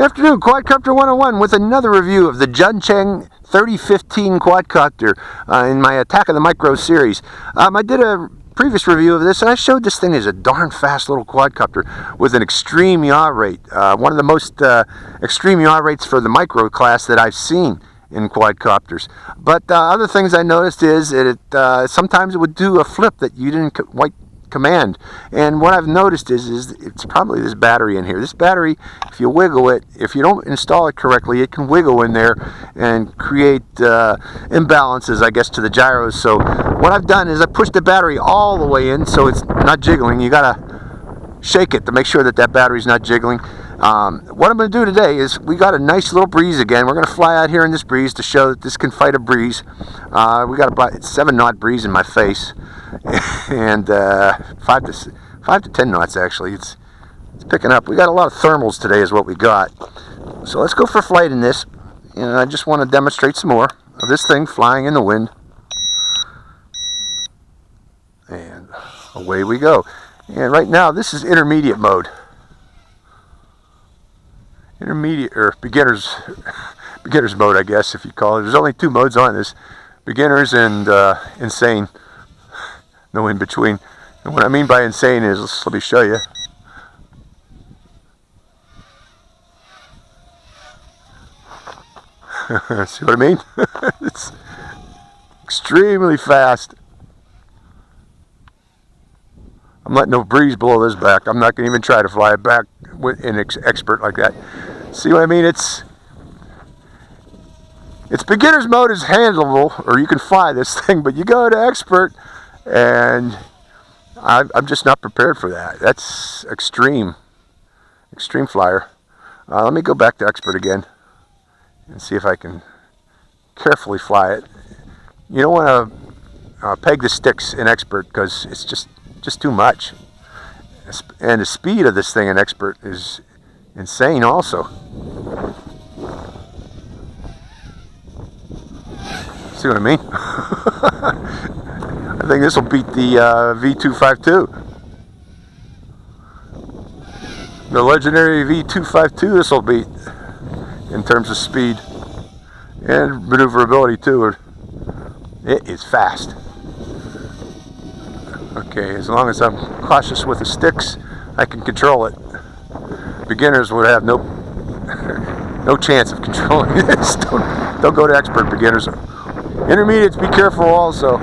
Good afternoon, Quadcopter 101 with another review of the Juncheng 3015 Quadcopter in my Attack of the Micro series. I did a previous review of this and I showed this thing as a darn fast little quadcopter with an extreme yaw rate. One of the most extreme yaw rates for the micro class that I've seen in quadcopters. But other things I noticed is that sometimes it would do a flip that you didn't quite command, and what I've noticed is it's probably this battery in here. This battery, if you wiggle it, if you don't install it correctly, it can wiggle in there and create imbalances, I guess, to the gyros. So what I've done is I pushed the battery all the way in so it's not jiggling. You gotta shake it to make sure that that battery's not jiggling. What I'm going to do today is we got a nice little breeze again. We're going to fly out here in this breeze to show that this can fight a breeze. We got about 7 knot breeze in my face, and 5 to 10 knots actually. It's picking up. We got a lot of thermals today is what we got. So let's go for flight in this, and I just want to demonstrate some more of this thing flying in the wind. And away we go. And right now this is intermediate mode. Intermediate, or beginners mode, I guess, if you call it. There's only 2 modes on this: beginners and insane. No in between. And what I mean by insane is, let me show you. See what I mean? It's extremely fast. I'm letting no breeze blow this back. I'm not going to even try to fly it back with an expert like that. See what I mean? It's beginner's mode is handleable, or you can fly this thing, but you go to expert, and I'm just not prepared for that. That's extreme flyer. Let me go back to expert again and see if I can carefully fly it. You don't want to peg the sticks in expert because it's just too much. And the speed of this thing in expert is insane also. See what I mean? I think this will beat the V252. The legendary V252 this will beat in terms of speed and maneuverability too. It is fast. Okay, as long as I'm cautious with the sticks, I can control it. Beginners would have no chance of controlling this. Don't go to expert, beginners. Intermediates, be careful also,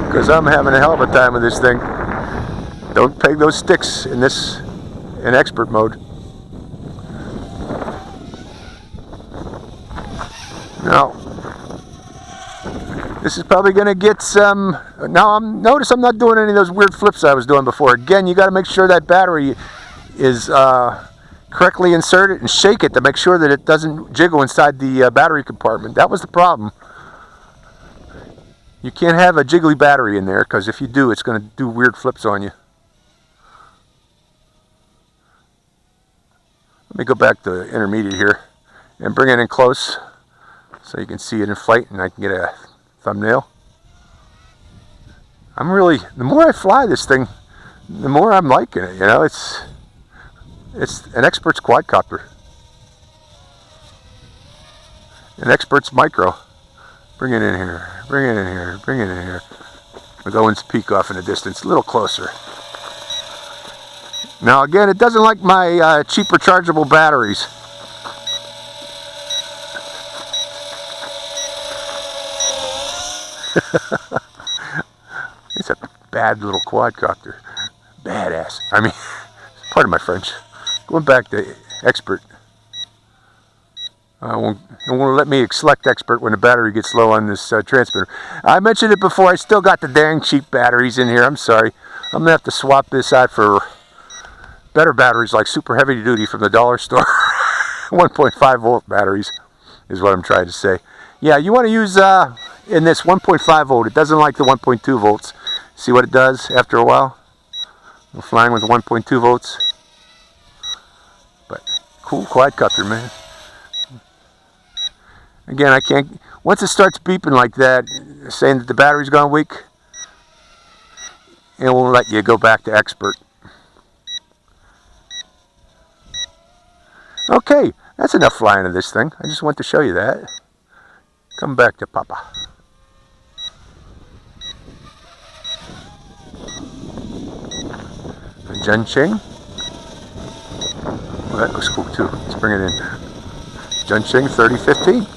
because I'm having a hell of a time with this thing. Don't peg those sticks in expert mode. Now, this is probably going to get some. Now, notice I'm not doing any of those weird flips I was doing before. Again, you got to make sure that battery is correctly inserted and shake it to make sure that it doesn't jiggle inside the battery compartment. That was the problem. You can't have a jiggly battery in there, because if you do, it's going to do weird flips on you. Let me go back to intermediate here and bring it in close so you can see it in flight and I can get a thumbnail. The more I fly this thing, the more I'm liking it. You know, it's an expert's quadcopter, an expert's micro. Bring it in here, bring it in here, bring it in here. We'll go and peek off in the distance, a little closer. Now again, it doesn't like my cheap rechargeable batteries. It's a bad little quadcopter. Badass. I mean, pardon my French. Going back to expert. It won't let me select expert when the battery gets low on this transmitter. I mentioned it before, I still got the dang cheap batteries in here. I'm sorry. I'm going to have to swap this out for better batteries like super heavy duty from the dollar store. 1.5 volt batteries is what I'm trying to say. Yeah, you want to use in this 1.5 volt. It doesn't like the 1.2 volts. See what it does after a while? I'm flying with 1.2 volts. But cool quadcopter, man. Again, I can't. Once it starts beeping like that, saying that the battery's gone weak, it won't let you go back to expert. Okay, that's enough flying of this thing. I just want to show you that. Come back to Papa. Juncheng. Well, that looks cool too. Let's bring it in. Juncheng 3015.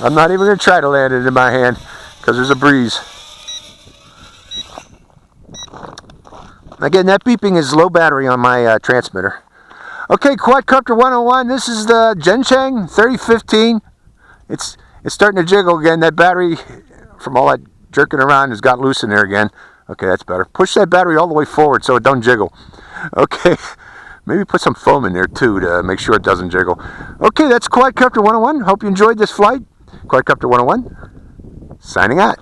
I'm not even going to try to land it in my hand because there's a breeze. Again, that beeping is low battery on my transmitter. Okay, Quadcopter 101. This is the Juncheng 3015. It's starting to jiggle again. That battery, from all that jerking around, has got loose in there again. Okay, that's better. Push that battery all the way forward so it don't jiggle. Okay, maybe put some foam in there too to make sure it doesn't jiggle. Okay, that's Quadcopter 101. Hope you enjoyed this flight. Quadcopter 101, signing out.